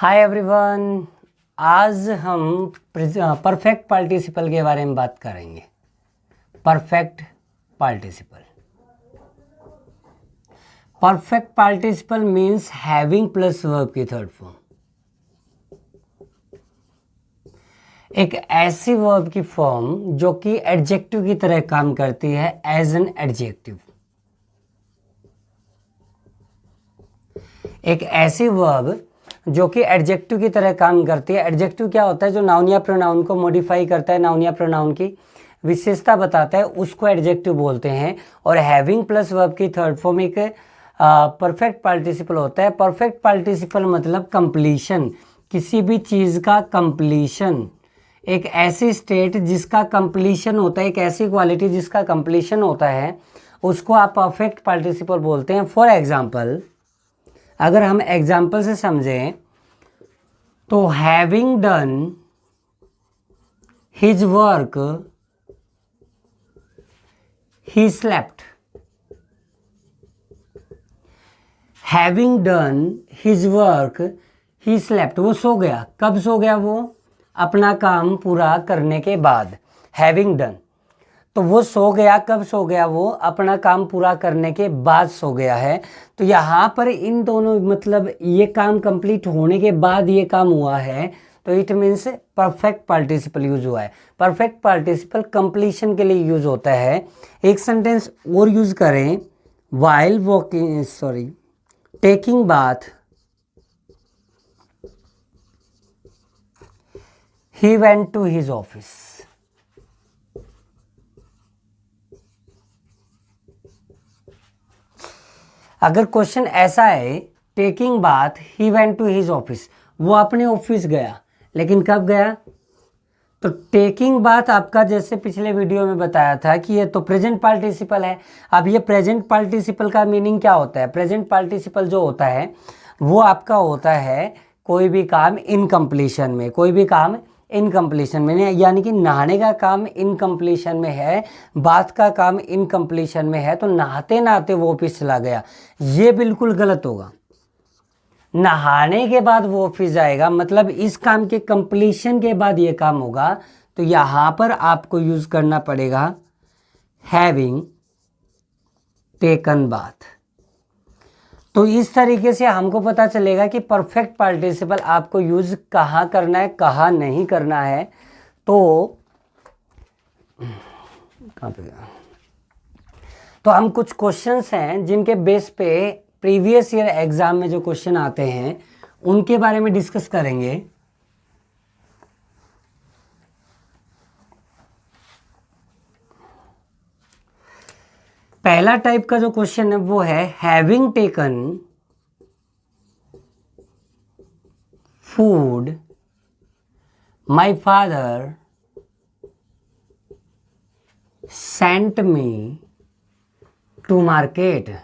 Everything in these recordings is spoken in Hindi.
Hi everyone. आज हम परफेक्ट पार्टिसिपल के बारे में बात करेंगे। Perfect participle. Perfect participle means having plus verb की थर्ड फॉर्म। एक ऐसी वर्ब की फॉर्म जो कि एडजेक्टिव की तरह काम करती है एज एन एडजेक्टिव। एक ऐसी वर्ब जो कि एडजेक्टिव की तरह काम करती है। एडजेक्टिव क्या होता है? जो नाउन या प्रोनाउन को मॉडिफाई करता है, नाउन या प्रोनाउन की विशेषता बताता है, उसको एडजेक्टिव बोलते हैं। और हैविंग प्लस वर्ब की थर्ड फॉर्म एक परफेक्ट पार्टिसिपल होता है। परफेक्ट पार्टिसिपल मतलब कंप्लीशन, किसी भी चीज़ का कंप्लीशन, एक ऐसी स्टेट जिसका कंप्लीशन होता है, एक ऐसी क्वालिटी जिसका कंप्लीशन होता है, उसको आप परफेक्ट पार्टिसिपल बोलते हैं। फॉर एग्जाम्पल, अगर हम एग्जाम्पल से समझें तो having done his work he slept. Having done his work he slept, वो सो गया। कब सो गया? वो अपना काम पूरा करने के बाद। हैविंग डन, तो वो सो गया। कब सो गया? वो अपना काम पूरा करने के बाद सो गया है। तो यहाँ पर इन दोनों मतलब ये काम कंप्लीट होने के बाद ये काम हुआ है, तो it means perfect participle use हुआ है। परफेक्ट पार्टिसिपल कंप्लीशन के लिए यूज होता है। एक सेंटेंस और यूज करें, while walking taking bath he went to his office. अगर क्वेश्चन ऐसा है, taking bath he went to his office, वो अपने ऑफिस गया, लेकिन कब गया? तो टेकिंग बाथ आपका जैसे पिछले वीडियो में बताया था कि ये तो प्रेजेंट पार्टिसिपल है। अब ये प्रेजेंट पार्टिसिपल का मीनिंग क्या होता है? प्रेजेंट पार्टिसिपल जो होता है वो आपका होता है कोई भी काम इनकम्प्लीशन में, कोई भी काम इनकम्प्लीशन में, यानी कि नहाने का काम इनकम्प्लीशन में है, बात का काम इनकम्प्लीशन में है, तो नहाते नहाते वो ऑफिस चला गया, ये बिल्कुल गलत होगा। नहाने के बाद वो ऑफिस जाएगा, मतलब इस काम के कंप्लीशन के बाद ये काम होगा। तो यहाँ पर आपको यूज करना पड़ेगा हैविंग टेकन बाथ। तो इस तरीके से हमको पता चलेगा कि परफेक्ट पार्टिसिपल आपको यूज कहाँ करना है, कहाँ नहीं करना है। तो कहाँ पे गया? तो हम कुछ क्वेश्चंस हैं जिनके बेस पे प्रीवियस ईयर एग्जाम में जो क्वेश्चन आते हैं उनके बारे में डिस्कस करेंगे। पहला टाइप का जो क्वेश्चन है वो है having taken food my father sent me to market.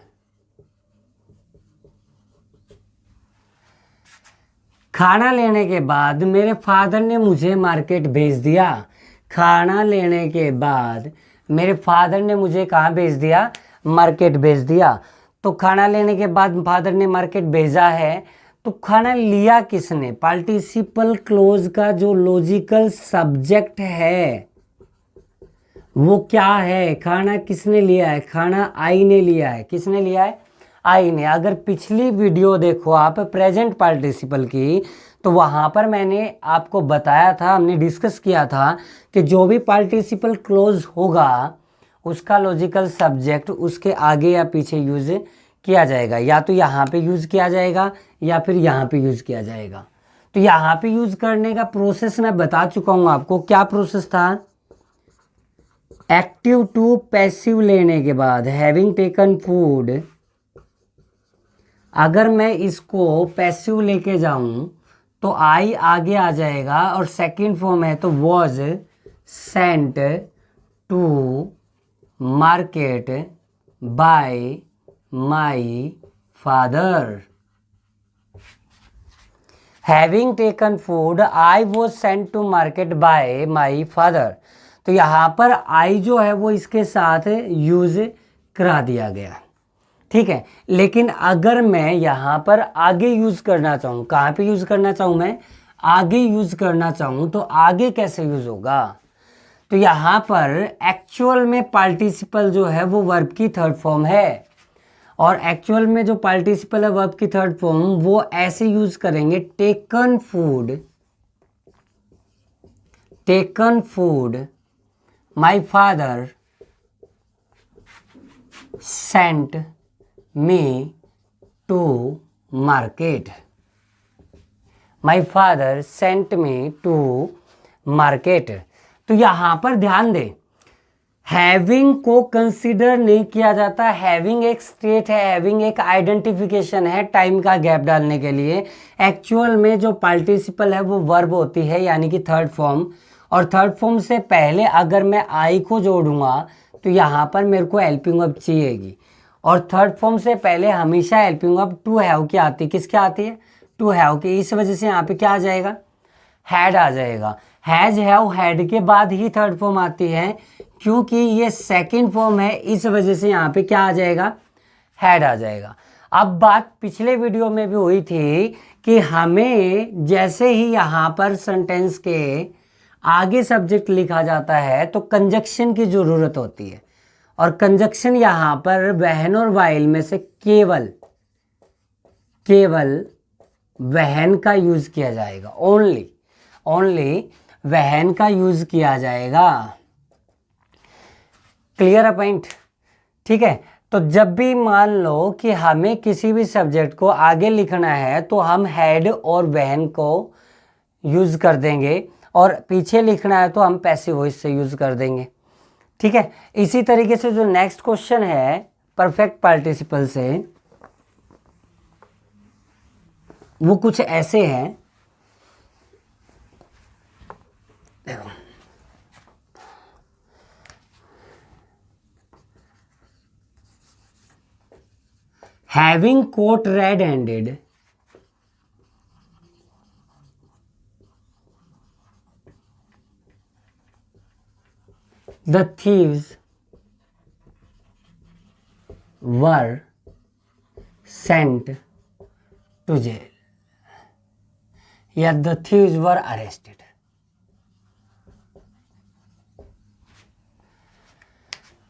खाना लेने के बाद मेरे फादर ने मुझे मार्केट भेज दिया। खाना लेने के बाद मेरे फादर ने मुझे कहाँ भेज दिया? मार्केट भेज दिया। तो खाना लेने के बाद फादर ने मार्केट भेजा है, तो खाना लिया किसने? पार्टिसिपल क्लोज का जो लॉजिकल सब्जेक्ट है वो क्या है? खाना किसने लिया है? खाना आई ने लिया है। किसने लिया है? आई ने। अगर पिछली वीडियो देखो आप प्रेजेंट पार्टिसिपल की, तो वहाँ पर मैंने आपको बताया था, हमने डिस्कस किया था कि जो भी पार्टिसिपल क्लोज होगा उसका लॉजिकल सब्जेक्ट उसके आगे या पीछे यूज किया जाएगा। या तो यहाँ पे यूज किया जाएगा या फिर यहाँ पे यूज किया जाएगा। तो यहाँ पे यूज करने का प्रोसेस मैं बता चुका हूँ आपको। क्या प्रोसेस था? एक्टिव टू पैसिव लेने के बाद हैविंग टेकन फूड, अगर मैं इसको पैसिव लेके जाऊं तो आई आगे आ जाएगा और सेकंड फॉर्म है तो was sent to market by my father. Having taken food I was sent to market by my father. तो यहाँ पर आई जो है वो इसके साथ यूज करा दिया गया। ठीक है। लेकिन अगर मैं यहाँ पर आगे यूज करना चाहूँ, कहाँ पे यूज करना चाहूँ, मैं आगे यूज करना चाहूँ, तो आगे कैसे यूज होगा? तो यहाँ पर एक्चुअल में पार्टिसिपल जो है वो वर्ब की थर्ड फॉर्म है, और एक्चुअल में जो पार्टिसिपल है वर्ब की थर्ड फॉर्म वो ऐसे यूज करेंगे, taken food, taken food my father sent me to market, my father sent me to market. तो यहां पर ध्यान दें, हैविंग को कंसीडर नहीं किया जाता। हैविंग एक स्टेट है, हैविंग एक आइडेंटिफिकेशन है टाइम का गैप डालने के लिए। एक्चुअल में जो पार्टिसिपल है वो वर्ब होती है, यानी कि थर्ड फॉर्म, और थर्ड फॉर्म से पहले अगर मैं आई को जोड़ूंगा तो यहाँ पर मेरे को हेल्पिंग वर्ब चाहिएगी, और थर्ड फॉर्म से पहले हमेशा हेल्पिंग वर्ब टू हैव की आती है। किसकी आती है? टू हैव की। इस वजह से यहाँ पे क्या आ जाएगा? हैड आ जाएगा। हैज, हैव, हैड के बाद ही थर्ड फॉर्म आती है, क्योंकि ये सेकंड फॉर्म है, इस वजह से यहाँ पे क्या आ जाएगा? हैड आ जाएगा। अब बात पिछले वीडियो में भी हुई थी कि हमें जैसे ही यहाँ पर सेंटेंस के आगे सब्जेक्ट लिखा जाता है तो कंजक्शन की जरूरत होती है, और कंजक्शन यहाँ पर वहन और वाइल में से केवल वहन का यूज किया जाएगा। ओनली वहन का यूज किया जाएगा। क्लियर है पॉइंट? ठीक है। तो जब भी मान लो कि हमें किसी भी सब्जेक्ट को आगे लिखना है तो हम हैड और वहन को यूज कर देंगे, और पीछे लिखना है तो हम पैसिव वॉइस से यूज कर देंगे। ठीक है। इसी तरीके से जो नेक्स्ट क्वेश्चन है परफेक्ट पार्टिसिपल से, वो कुछ ऐसे हैं। देखो, having coat red handed, the thieves were sent to jail, या the thieves were arrested।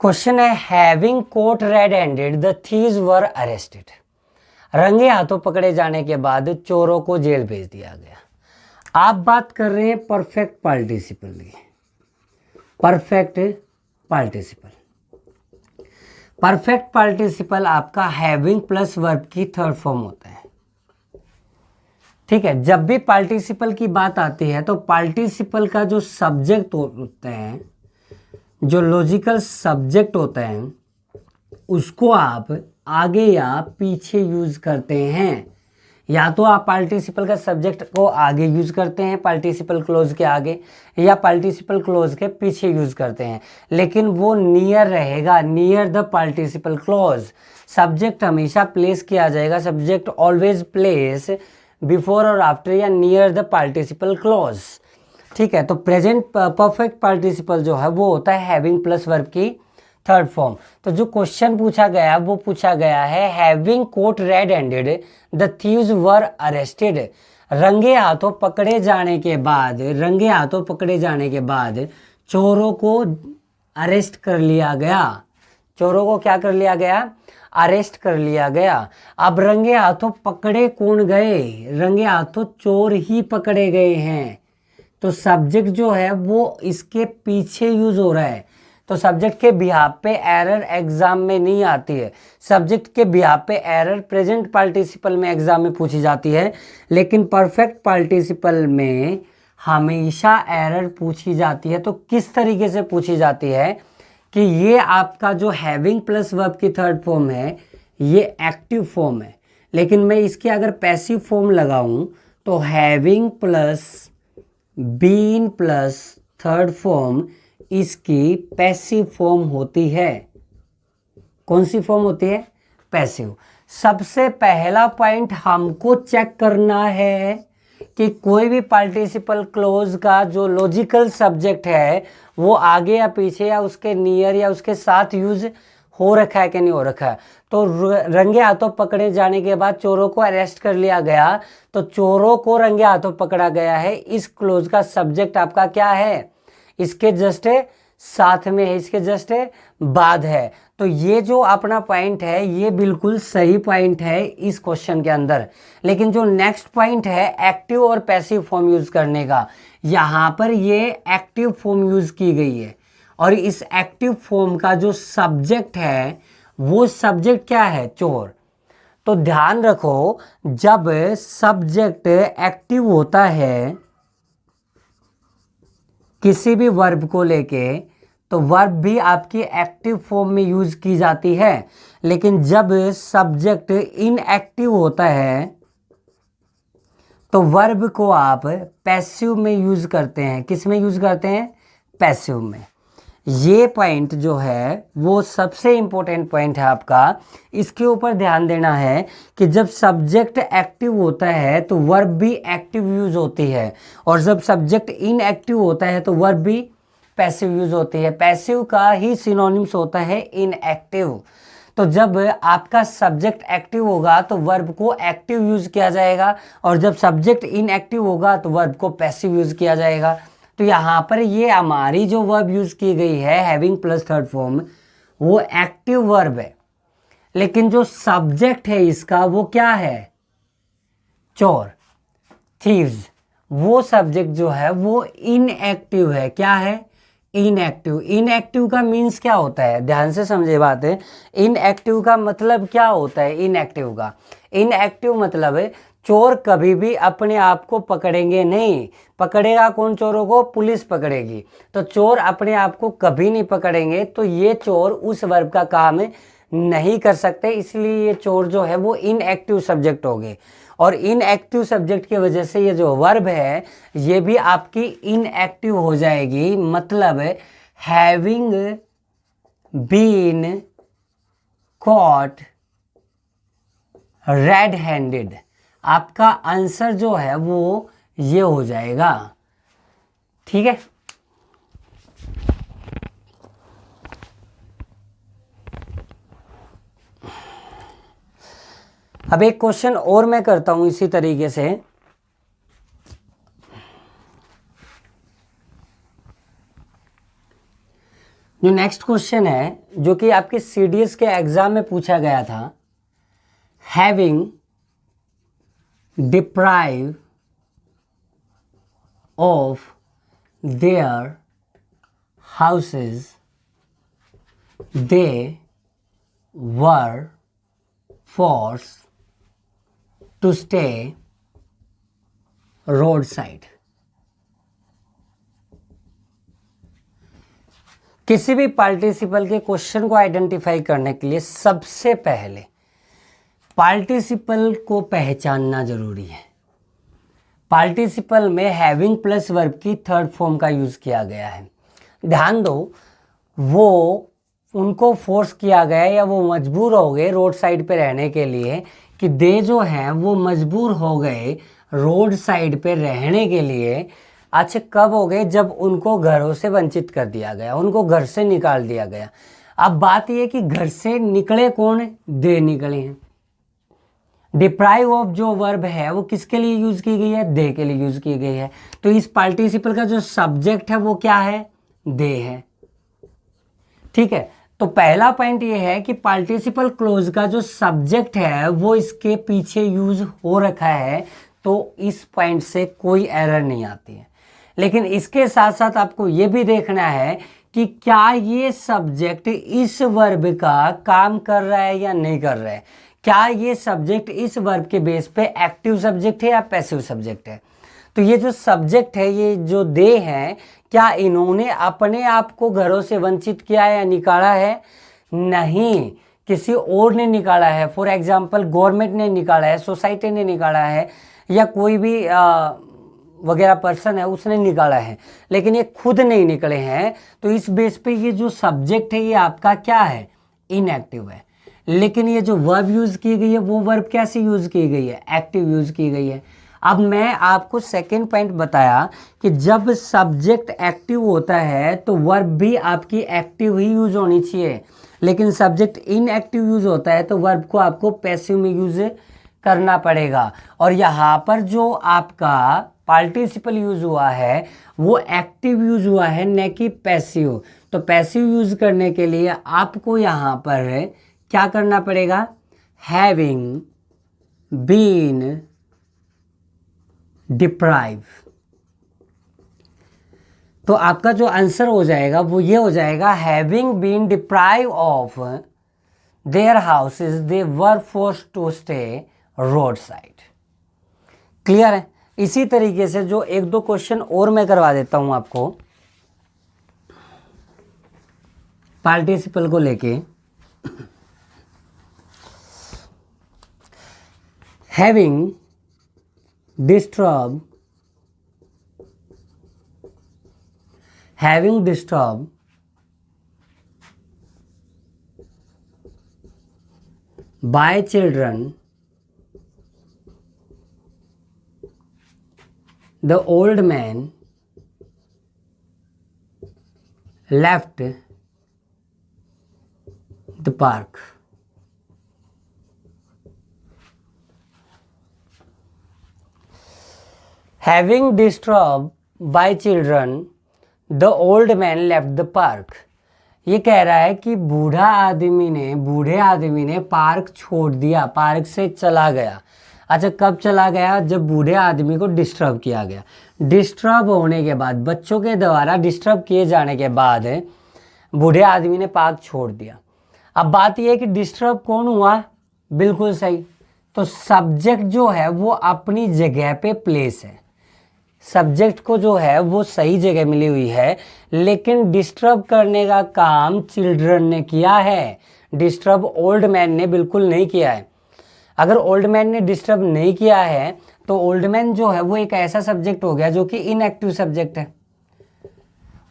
Question है having coat red handed the thieves were arrested, रंगे हाथों पकड़े जाने के बाद चोरों को जेल भेज दिया गया। आप बात कर रहे हैं परफेक्ट पार्टिसिपल की। परफेक्ट पार्टिसिपल आपका हैविंग प्लस वर्ब की थर्ड फॉर्म होता है। ठीक है। जब भी पार्टिसिपल की बात आती है तो पार्टिसिपल का जो सब्जेक्ट होता है, जो लॉजिकल सब्जेक्ट होता है, उसको आप आगे या पीछे यूज करते हैं। या तो आप पार्टिसिपल का सब्जेक्ट को आगे यूज करते हैं पार्टिसिपल क्लोज के आगे, या पार्टिसिपल क्लोज के पीछे यूज करते हैं, लेकिन वो नियर रहेगा, near the participle close. Subject हमेशा प्लेस किया जाएगा, सब्जेक्ट ऑलवेज प्लेस बिफोर और आफ्टर या नियर द पार्टिसिपल क्लोज। ठीक है। तो प्रेजेंट परफेक्ट पार्टिसिपल जो है वो होता है हैविंग प्लस वर्ब की थर्ड फॉर्म। तो जो क्वेश्चन पूछा गया वो पूछा गया है having coat red handed the thieves were arrested, रंगे हाथों पकड़े जाने के बाद चोरों को अरेस्ट कर लिया गया। चोरों को क्या कर लिया गया? अरेस्ट कर लिया गया। अब रंगे हाथों पकड़े कौन गए? रंगे हाथों चोर ही पकड़े गए हैं। तो सब्जेक्ट जो है वो इसके पीछे यूज हो रहा है। तो सब्जेक्ट के बिहाफ पे एरर एग्जाम में नहीं आती है। सब्जेक्ट के बिहाफ पे एरर प्रेजेंट पार्टिसिपल में एग्जाम में पूछी जाती है, लेकिन परफेक्ट पार्टिसिपल में हमेशा एरर पूछी जाती है। तो किस तरीके से पूछी जाती है कि ये आपका जो हैविंग प्लस वर्ब की थर्ड फॉर्म है ये एक्टिव फॉर्म है, लेकिन मैं इसकी अगर पैसिव फॉर्म लगाऊं तो having plus been plus third form इसकी पैसिव फॉर्म होती है। कौन सी फॉर्म होती है? पैसिव। सबसे पहला पॉइंट हमको चेक करना है कि कोई भी पार्टिसिपल क्लोज का जो लॉजिकल सब्जेक्ट है वो आगे या पीछे या उसके नियर या उसके साथ यूज हो रखा है कि नहीं हो रखा है। तो रंगे हाथों पकड़े जाने के बाद चोरों को अरेस्ट कर लिया गया, तो चोरों को रंगे हाथों पकड़ा गया है, इस क्लोज का सब्जेक्ट आपका क्या है, इसके जस्ट साथ में है, इसके जस्ट बाद है। तो ये जो अपना पॉइंट है ये बिल्कुल सही पॉइंट है इस क्वेश्चन के अंदर। लेकिन जो नेक्स्ट पॉइंट है एक्टिव और पैसिव फॉर्म यूज करने का, यहाँ पर ये एक्टिव फॉर्म यूज की गई है, और इस एक्टिव फॉर्म का जो सब्जेक्ट है वो सब्जेक्ट क्या है, चोर। तो ध्यान रखो, जब सब्जेक्ट एक्टिव होता है किसी भी वर्ब को लेके, तो वर्ब भी आपकी एक्टिव फॉर्म में यूज की जाती है। लेकिन जब सब्जेक्ट इनएक्टिव होता है तो वर्ब को आप पैसिव में यूज करते हैं। किस में यूज करते हैं, पैसिव में। ये पॉइंट जो है वो सबसे इंपॉर्टेंट पॉइंट है आपका, इसके ऊपर ध्यान देना है कि जब सब्जेक्ट एक्टिव होता है तो वर्ब भी एक्टिव यूज होती है, और जब सब्जेक्ट इनएक्टिव होता है तो वर्ब भी पैसिव यूज होती है। पैसिव का ही सिनोनिम्स होता है इनएक्टिव। तो जब आपका सब्जेक्ट एक्टिव होगा तो वर्ब को एक्टिव यूज किया जाएगा, और जब सब्जेक्ट इनएक्टिव होगा तो वर्ब को पैसिव यूज किया जाएगा। तो यहाँ पर ये हमारी जो वर्ब यूज की गई है हैविंग प्लस थर्ड फॉर्म, वो एक्टिव वर्ब है। लेकिन जो सब्जेक्ट है इसका वो क्या है, चोर, थीव्स, वो सब्जेक्ट जो है वो इनएक्टिव है। क्या है, इनएक्टिव। इनएक्टिव का मीन्स क्या होता है, ध्यान से समझे बात है। इनएक्टिव का मतलब क्या होता है, इनएक्टिव का इनएक्टिव मतलब है चोर कभी भी अपने आप को पकड़ेंगे नहीं। पकड़ेगा कौन चोरों को, पुलिस पकड़ेगी। तो चोर अपने आप को कभी नहीं पकड़ेंगे, तो ये चोर उस वर्ब का काम नहीं कर सकते, इसलिए ये चोर जो है वो इनएक्टिव सब्जेक्ट हो गए। और इनएक्टिव सब्जेक्ट की वजह से ये जो वर्ब है ये भी आपकी इनएक्टिव हो जाएगी। मतलब having been caught red handed, आपका आंसर जो है वो ये हो जाएगा। ठीक है, अब एक क्वेश्चन और मैं करता हूं इसी तरीके से। जो नेक्स्ट क्वेश्चन है जो कि आपके सीडीएस के एग्जाम में पूछा गया था, having deprive of their houses they were force to stay road side. किसी भी पार्टिसिपल के क्वेश्चन को आइडेंटिफाई करने के लिए सबसे पहले पार्टिसिपल को पहचानना जरूरी है। पार्टिसिपल में हैविंग प्लस वर्ब की थर्ड फॉर्म का यूज किया गया है। ध्यान दो, वो उनको फोर्स किया गया या वो मजबूर हो गए रोड साइड पे रहने के लिए, कि दे जो हैं वो मजबूर हो गए रोड साइड पे रहने के लिए। अच्छा, कब हो गए, जब उनको घरों से वंचित कर दिया गया, उनको घर से निकाल दिया गया। अब बात यह कि घर से निकले कौन, दे निकले हैं। डिप्राइव ऑफ जो वर्ब है वो किसके लिए यूज की गई है, दे के लिए यूज की गई है। तो इस पार्टिसिपल का जो सब्जेक्ट है वो क्या है, दे है। ठीक है, तो पहला पॉइंट ये है कि पार्टिसिपल क्लोज का जो सब्जेक्ट है वो इसके पीछे यूज हो रखा है, तो इस पॉइंट से कोई एरर नहीं आती है। लेकिन इसके साथ साथ आपको ये भी देखना है कि क्या ये सब्जेक्ट इस वर्ब का काम कर रहा है या नहीं कर रहा है। क्या ये सब्जेक्ट इस वर्ब के बेस पे एक्टिव सब्जेक्ट है या पैसिव सब्जेक्ट है। तो ये जो सब्जेक्ट है, ये जो दे हैं, क्या इन्होंने अपने आप को घरों से वंचित किया है या निकाला है, नहीं, किसी और ने निकाला है। फॉर एग्जांपल गवर्नमेंट ने निकाला है, सोसाइटी ने निकाला है, या कोई भी वगैरह पर्सन है उसने निकाला है, लेकिन ये खुद नहीं निकले हैं। तो इस बेस पे ये जो सब्जेक्ट है ये आपका क्या है, इनएक्टिव है। लेकिन ये जो वर्ब यूज की गई है वो वर्ब कैसी यूज की गई है, एक्टिव यूज की गई है। अब मैं आपको सेकेंड पॉइंट बताया कि जब सब्जेक्ट एक्टिव होता है तो वर्ब भी आपकी एक्टिव ही यूज होनी चाहिए। लेकिन सब्जेक्ट इनएक्टिव यूज होता है तो वर्ब को आपको पैसिव में यूज करना पड़ेगा। और यहाँ पर जो आपका पार्टिसिपल यूज हुआ है वो एक्टिव यूज हुआ है, न कि पैसिव। तो पैसिव यूज करने के लिए आपको यहाँ पर क्या करना पड़ेगा, हैविंग बीन डिप्राइव। तो आपका जो आंसर हो जाएगा वो ये हो जाएगा, having been deprive of their houses they were forced to stay road side. Clear है। इसी तरीके से जो एक दो क्वेश्चन और मैं करवा देता हूं आपको पार्टिसिपल को लेके। Having disturb, having disturbed by children, the old man left the park. Having disturbed by children, the old man left the park. ये कह रहा है कि बूढ़े आदमी ने पार्क छोड़ दिया, पार्क से चला गया। अच्छा, कब चला गया, जब बूढ़े आदमी को डिस्टर्ब किया गया। डिस्टर्ब होने के बाद, बच्चों के द्वारा डिस्टर्ब किए जाने के बाद बूढ़े आदमी ने पार्क छोड़ दिया। अब बात यह है कि डिस्टर्ब कौन हुआ, बिल्कुल सही। तो सब्जेक्ट जो है वो अपनी जगह पे प्लेस है, सब्जेक्ट को जो है वो सही जगह मिली हुई है, लेकिन डिस्टर्ब करने का काम चिल्ड्रन ने किया है, डिस्टर्ब ओल्ड मैन ने बिल्कुल नहीं किया है। अगर ओल्ड मैन ने डिस्टर्ब नहीं किया है तो ओल्ड मैन जो है वो एक ऐसा सब्जेक्ट हो गया जो कि इनएक्टिव सब्जेक्ट है।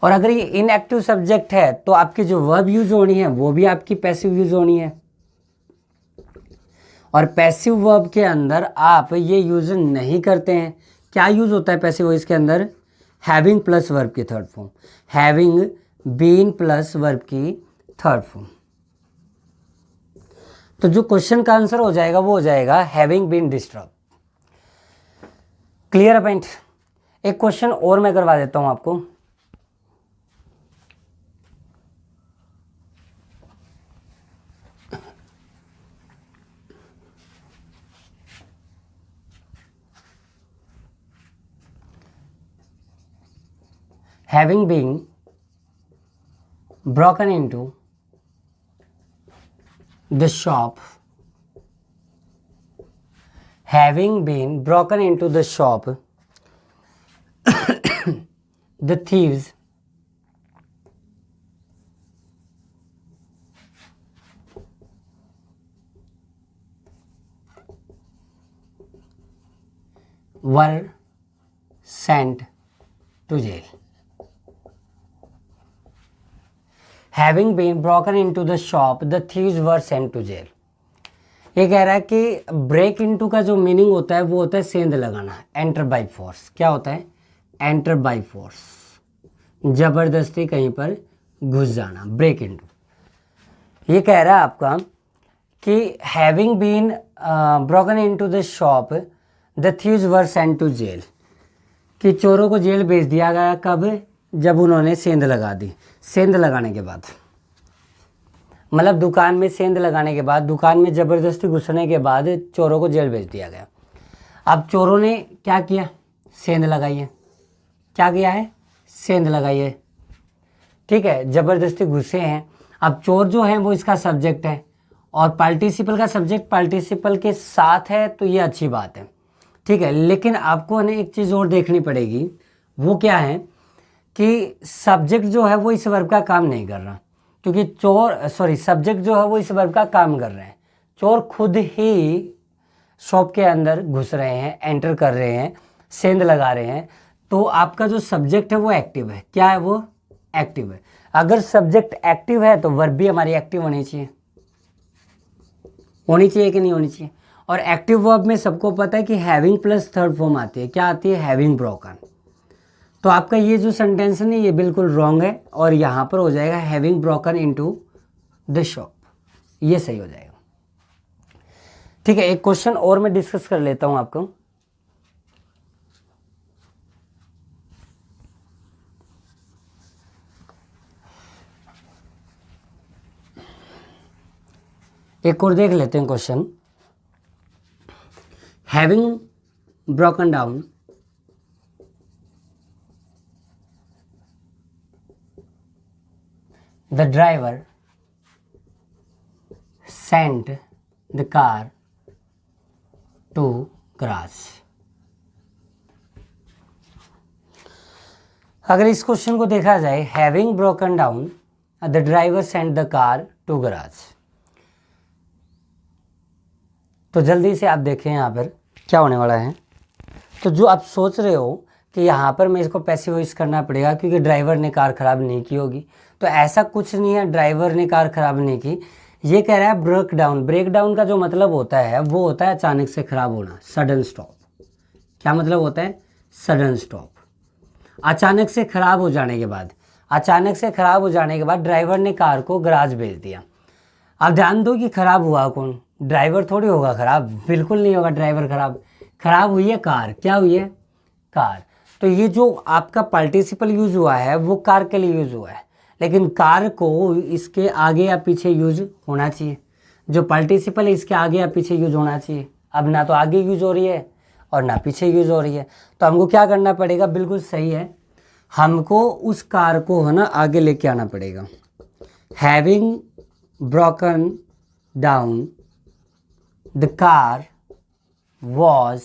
और अगर ये इनएक्टिव सब्जेक्ट है तो आपकी जो वर्ब यूज होनी है वो भी आपकी पैसिव यूज होनी है। और पैसिव वर्ब के अंदर आप ये यूज नहीं करते हैं। क्या यूज होता है पैसिव वॉइस के अंदर, हैविंग प्लस वर्ब की third form, having been plus verb की थर्ड फॉर्म। तो जो क्वेश्चन का आंसर हो जाएगा वो हो जाएगा having been disturb. Clear point. एक क्वेश्चन और मैं करवा देता हूं आपको। Having been broken into the shop, having been broken into the shop, the thieves were sent to jail. Having been broken into the shop, the thieves were sent to jail. ये कह रहा है कि ब्रेक इनटू का जो मीनिंग होता है वो होता है सेंध लगाना, एंटर बाय फोर्स। क्या होता है, एंटर बाय फोर्स, जबरदस्ती कहीं पर घुस जाना, ब्रेक इनटू। ये कह रहा है आपका कि having been broken into the shop the thieves were sent to jail, कि चोरों को जेल भेज दिया गया। कब, जब उन्होंने सेंध लगा दी। सेंध लगाने के बाद मतलब दुकान में सेंध लगाने के बाद, दुकान में ज़बरदस्ती घुसने के बाद चोरों को जेल भेज दिया गया। अब चोरों ने क्या किया, सेंध लगाई है। क्या किया है, सेंध लगाई है। ठीक है, ज़बरदस्ती घुसे हैं। अब चोर जो है वो इसका सब्जेक्ट है और पार्टिसिपल का सब्जेक्ट पार्टिसिपल के साथ है, तो ये अच्छी बात है। ठीक है, लेकिन आपको ना एक चीज़ और देखनी पड़ेगी। वो क्या है कि सब्जेक्ट जो है वो इस वर्ब का काम नहीं कर रहा, क्योंकि सब्जेक्ट जो है वो इस वर्ब का काम कर रहे हैं। चोर खुद ही शॉप के अंदर घुस रहे हैं, एंटर कर रहे हैं, सेंध लगा रहे हैं। तो आपका जो सब्जेक्ट है वो एक्टिव है। क्या है, वो एक्टिव है। अगर सब्जेक्ट एक्टिव है तो वर्ब भी हमारी एक्टिव होनी चाहिए। होनी चाहिए कि नहीं होनी चाहिए। और एक्टिव वर्ब में सबको पता है कि हैविंग प्लस थर्ड फॉर्म आती है। क्या आती है, हैविंग ब्रोकन। तो आपका ये जो सेंटेंस है ये बिल्कुल रॉन्ग है और यहाँ पर हो जाएगा having broken into the shop, ये सही हो जाएगा। ठीक है, एक क्वेश्चन और मैं डिस्कस कर लेता हूं आपको। एक और देख लेते हैं question. Having broken down the driver sent the car to grass. अगर इस क्वेश्चन को देखा जाए, having broken down the driver sent the car to grass, तो जल्दी से आप देखें यहाँ पर क्या होने वाला है। तो जो आप सोच रहे हो कि यहाँ पर मैं इसको पैसिव वॉइस करना पड़ेगा क्योंकि ड्राइवर ने कार ख़राब नहीं की होगी, तो ऐसा कुछ नहीं है, ड्राइवर ने कार ख़राब नहीं की। ये कह रहा है ब्रेक डाउन। ब्रेक डाउन का जो मतलब होता है वो होता है अचानक से ख़राब होना, सडन स्टॉप। क्या मतलब होता है? Sudden stop. अचानक से ख़राब हो जाने के बाद, अचानक से ख़राब हो जाने के बाद ड्राइवर ने कार को गराज भेज दिया। अब ध्यान दो कि ख़राब हुआ कौन? ड्राइवर थोड़ी होगा ख़राब, बिल्कुल नहीं होगा ड्राइवर ख़राब। ख़राब हुई है कार। क्या हुई है? कार। तो ये जो आपका पार्टिसिपल यूज़ हुआ है वो कार के लिए यूज़ हुआ है, लेकिन कार को इसके आगे या पीछे यूज़ होना चाहिए। जो पार्टिसिपल है इसके आगे या पीछे यूज़ होना चाहिए। अब ना तो आगे यूज़ हो रही है और ना पीछे यूज़ हो रही है, तो हमको क्या करना पड़ेगा? बिल्कुल सही है, हमको उस कार को है ना आगे लेके आना पड़ेगा। Having broken down the car was,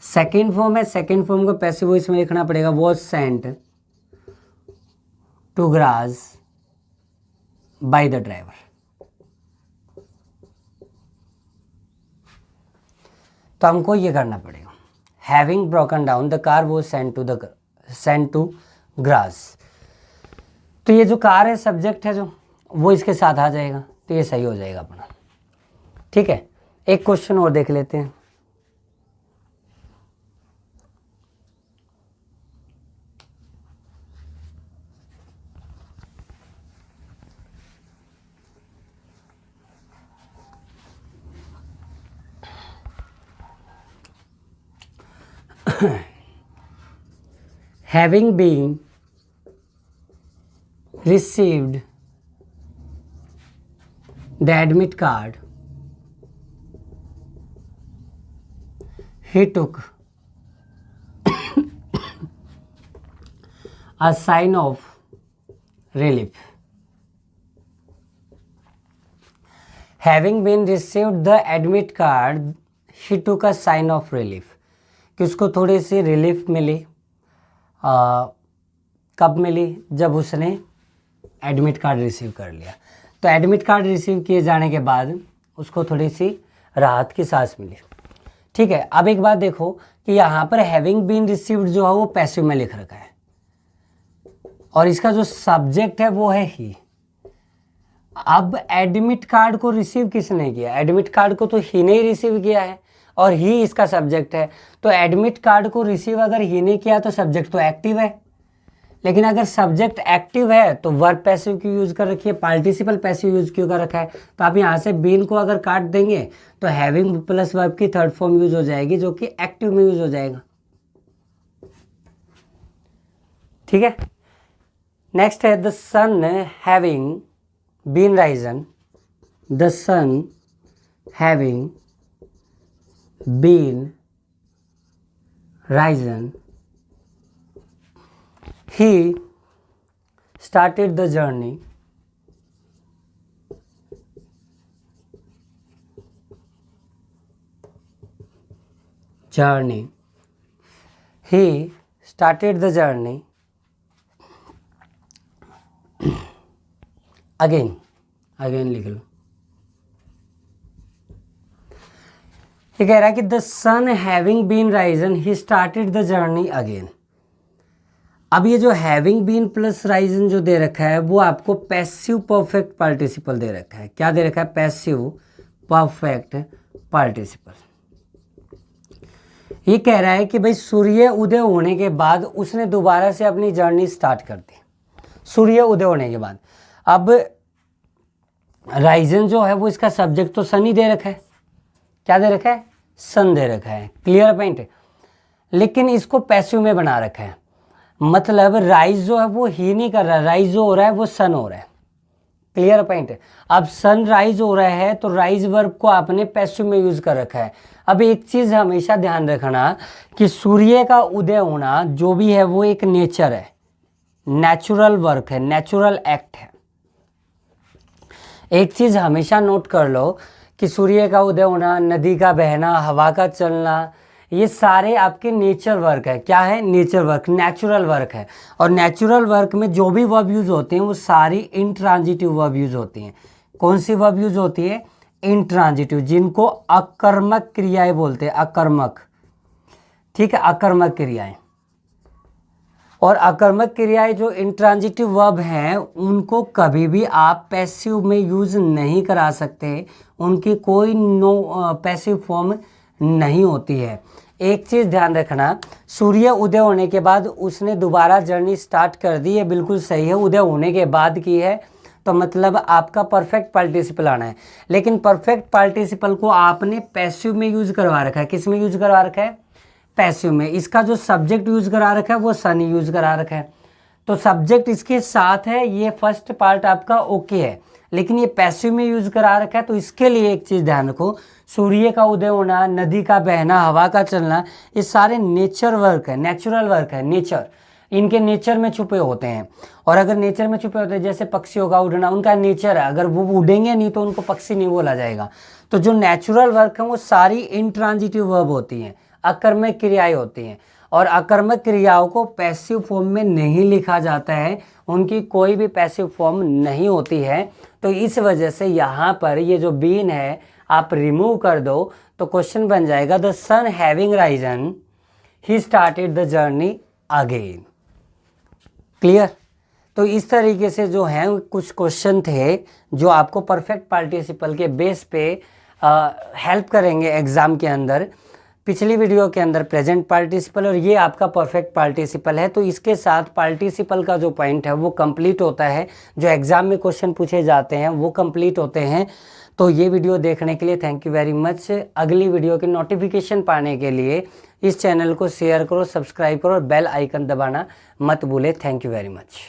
second form है, सेकेंड फॉर्म को पैसिव वॉइस में लिखना पड़ेगा, was sent to grass by the driver. तो हमको ये करना पड़ेगा, having broken down the car was sent to grass. तो ये जो कार है सब्जेक्ट है जो, वो इसके साथ आ जाएगा, तो ये सही हो जाएगा अपना। ठीक है, एक क्वेश्चन और देख लेते हैं। Having been received the admit card, he took a sign of relief. Having been received the admit card, he took a sign of relief. कि उसको थोड़ी सी रिलीफ मिली। कब मिली? जब उसने एडमिट कार्ड रिसीव कर लिया। तो एडमिट कार्ड रिसीव किए जाने के बाद उसको थोड़ी सी राहत की सांस मिली। ठीक है, अब एक बात देखो कि यहाँ पर हैविंग बीन रिसीव्ड जो है वो पैसिव में लिख रखा है और इसका जो सब्जेक्ट है वो है ही। अब एडमिट कार्ड को रिसीव किसने किया? एडमिट कार्ड को तो ही ने रिसीव किया है और ही इसका सब्जेक्ट है। तो एडमिट कार्ड को रिसीव अगर ही ने किया तो सब्जेक्ट तो एक्टिव है, लेकिन अगर सब्जेक्ट एक्टिव है तो वर्ब पैसिव क्यों यूज कर रखी है, पार्टिसिपल पैसिव यूज क्यों कर रखा है? तो आप यहाँ से बीन को अगर काट देंगे तो हैविंग प्लस वर्ब की थर्ड फॉर्म यूज हो जाएगी जो कि एक्टिव में यूज हो जाएगा। ठीक है, नेक्स्ट है the sun having been risen, the sun having been risen, he started the journey he started the journey again लिख लो। ये कह रहा है कि the sun having been risen he started the journey again. अब ये जो हैविंग बीन प्लस राइजन जो दे रखा है वो आपको पैसिव परफेक्ट पार्टिसिपल दे रखा है। क्या दे रखा है? Passive perfect participle. ये कह रहा है कि भाई सूर्य उदय होने के बाद उसने दोबारा से अपनी जर्नी स्टार्ट कर दी। सूर्य उदय होने के बाद अब राइजन जो है वो इसका सब्जेक्ट तो सन ही दे रखा है, क्या दे रखा है, सन दे रखा है, क्लियर पॉइंट। लेकिन इसको पैसिव में बना रखा है, मतलब राइज जो है वो ही नहीं कर रहा, राइज जो हो रहा है वो सन हो रहा है, क्लियर पॉइंट। अब सन राइज हो रहा है तो राइज वर्ब को आपने पैसिव में यूज कर रखा है। अब एक चीज हमेशा ध्यान रखना कि सूर्य का उदय होना जो भी है वो एक नेचर है, नेचुरल वर्क है, नेचुरल एक्ट है। एक चीज हमेशा नोट कर लो कि सूर्य का उदय होना, नदी का बहना, हवा का चलना, ये सारे आपके नेचर वर्क है। क्या है, नेचर वर्क, नेचुरल वर्क है। और नेचुरल वर्क में जो भी वर्ब यूज होते हैं वो सारी इंट्रांजिटिव वर्ब यूज होती हैं। कौन सी वर्ब यूज होती है, इंट्रांजिटिव, जिनको अकर्मक क्रियाएं बोलते हैं, अकर्मक, ठीक है, अकर्मक क्रियाएं। और अकर्मक क्रियाएं जो इंट्रांजिटिव वर्ब हैं उनको कभी भी आप पैसिव में यूज नहीं करा सकते, उनकी कोई पैसिव फॉर्म नहीं होती है। एक चीज़ ध्यान रखना, सूर्य उदय होने के बाद उसने दोबारा जर्नी स्टार्ट कर दी, ये बिल्कुल सही है, उदय होने के बाद की है तो मतलब आपका परफेक्ट पार्टिसिपल आना है। लेकिन परफेक्ट पार्टिसिपल को आपने पैसिव में यूज करवा रखा है। किस में यूज करवा रखा है, पैसिव में। इसका जो सब्जेक्ट यूज करा रखा है वो सन यूज करा रखा है, तो सब्जेक्ट इसके साथ है, ये फर्स्ट पार्ट आपका ओके है। लेकिन ये पैसिव में यूज करा रखा है, तो इसके लिए एक चीज ध्यान रखो, सूर्य का उदय होना, नदी का बहना, हवा का चलना, ये सारे नेचर वर्क है, नेचुरल वर्क है, नेचर, इनके नेचर में छुपे होते हैं। और अगर नेचर में छुपे होते हैं, जैसे पक्षियों का उड़ना, उनका नेचर है, अगर वो उड़ेंगे नहीं तो उनको पक्षी नहीं बोला जाएगा। तो जो नेचुरल वर्क है वो सारी इंट्रांजिटिव वर्ब होती हैं, अकर्मक क्रियाएं होती हैं। और अकर्मक क्रियाओं को पैसिव फॉर्म में नहीं लिखा जाता है, उनकी कोई भी पैसिव फॉर्म नहीं होती है। तो इस वजह से यहाँ पर ये जो बीन है आप रिमूव कर दो तो क्वेश्चन बन जाएगा, the sun having risen he started the journey again. Clear. तो इस तरीके से जो है कुछ क्वेश्चन थे जो आपको परफेक्ट पार्टिसिपल के बेस पे हेल्प करेंगे एग्जाम के अंदर। पिछली वीडियो के अंदर प्रेजेंट पार्टिसिपल और ये आपका परफेक्ट पार्टिसिपल है, तो इसके साथ पार्टिसिपल का जो पॉइंट है वो कंप्लीट होता है, जो एग्जाम में क्वेश्चन पूछे जाते हैं वो कंप्लीट होते हैं। तो ये वीडियो देखने के लिए थैंक यू वेरी मच। अगली वीडियो की नोटिफिकेशन पाने के लिए इस चैनल को शेयर करो, सब्सक्राइब करो और बेल आइकन दबाना मत भूले। Thank you very much.